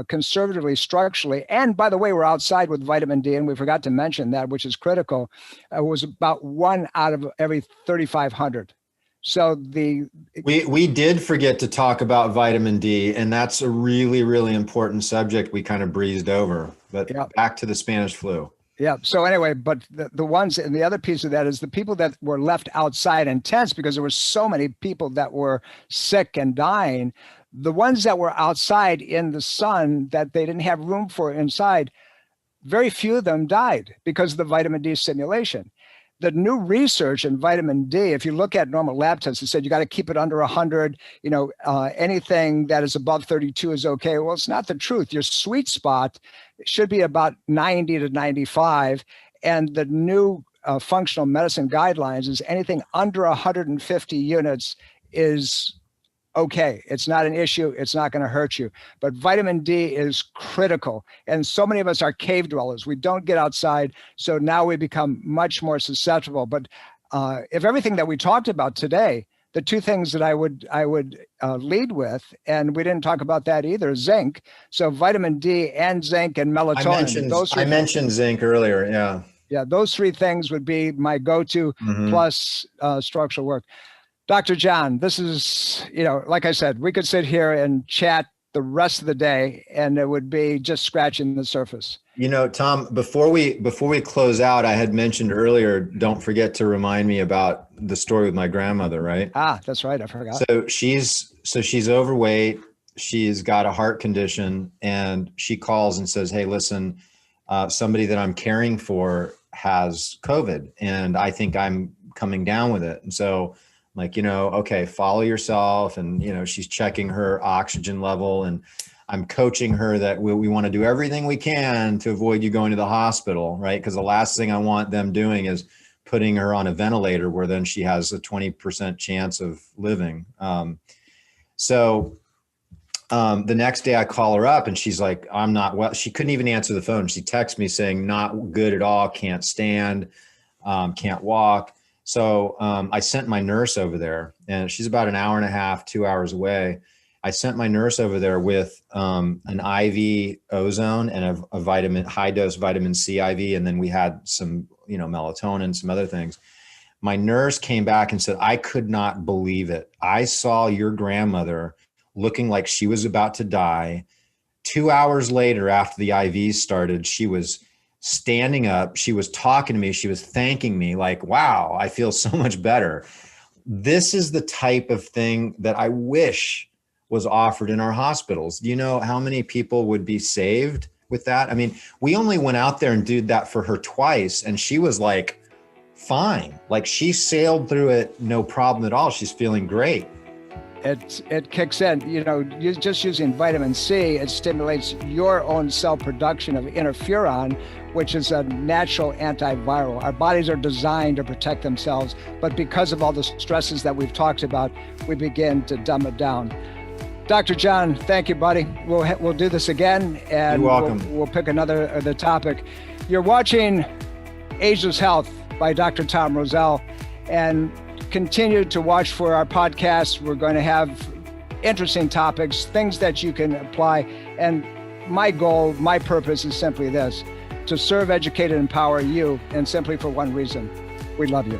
conservatively, structurally, and by the way, we're outside with vitamin D, and we forgot to mention that, which is critical, was about 1 out of every 3,500. So we did forget to talk about vitamin D, and that's a really, really important subject we kind of breezed over. But back to the Spanish flu. Yeah. So anyway, but the ones, and the other piece of that is the people that were left outside in tents, because there were so many people that were sick and dying. The ones that were outside in the sun that they didn't have room for inside, very few of them died because of the vitamin D stimulation. The new research in vitamin D, if you look at normal lab tests, it said you got to keep it under 100. Anything that is above 32 is okay. Well, it's not the truth. Your sweet spot should be about 90 to 95. And the new functional medicine guidelines is anything under 150 units is okay. It's not an issue. It's not going to hurt you. But vitamin D is critical. And so many of us are cave dwellers. We don't get outside. So now we become much more susceptible. But if everything that we talked about today, the two things that I would lead with, and we didn't talk about that either, zinc. So vitamin D and zinc and melatonin. I mentioned zinc earlier. Yeah. Yeah. Those three things would be my go-to plus structural work. Dr. John, this is, like I said, we could sit here and chat the rest of the day and it would be just scratching the surface. Tom, before we close out, I had mentioned earlier, don't forget to remind me about the story with my grandmother, right? Ah, that's right. I forgot. So she's overweight. She's got a heart condition and she calls and says, hey, listen, somebody that I'm caring for has COVID and I think I'm coming down with it. And so like, okay, follow yourself. And, she's checking her oxygen level and I'm coaching her that we want to do everything we can to avoid you going to the hospital, right? Because the last thing I want them doing is putting her on a ventilator where then she has a 20% chance of living. So the next day I call her up and she's like, I'm not well. She couldn't even answer the phone. She texts me saying, not good at all, can't stand, can't walk. So I sent my nurse over there and she's about an hour and a half, 2 hours away. I sent my nurse over there with an IV ozone and a high dose vitamin C IV. And then we had some, melatonin, some other things. My nurse came back and said, I could not believe it. I saw your grandmother looking like she was about to die. 2 hours later, after the IV started, she was standing up. She was talking to me. She was thanking me like, wow, I feel so much better. This is the type of thing that I wish was offered in our hospitals. Do you know how many people would be saved with that? I mean, we only went out there and did that for her twice. And she was like, fine. Like she sailed through it. No problem at all. She's feeling great. It kicks in, just using vitamin C, it stimulates your own cell production of interferon, which is a natural antiviral. Our bodies are designed to protect themselves, but because of all the stresses that we've talked about, we begin to dumb it down. Dr. John, thank you, buddy. We'll do this again, and you're welcome. We'll pick the topic. You're watching Ageless Health by Dr. Tom Roselle, and continue to watch for our podcast. We're going to have interesting topics, things that you can apply. And my goal, my purpose is simply this: to serve, educate, and empower you, and simply for one reason: we love you.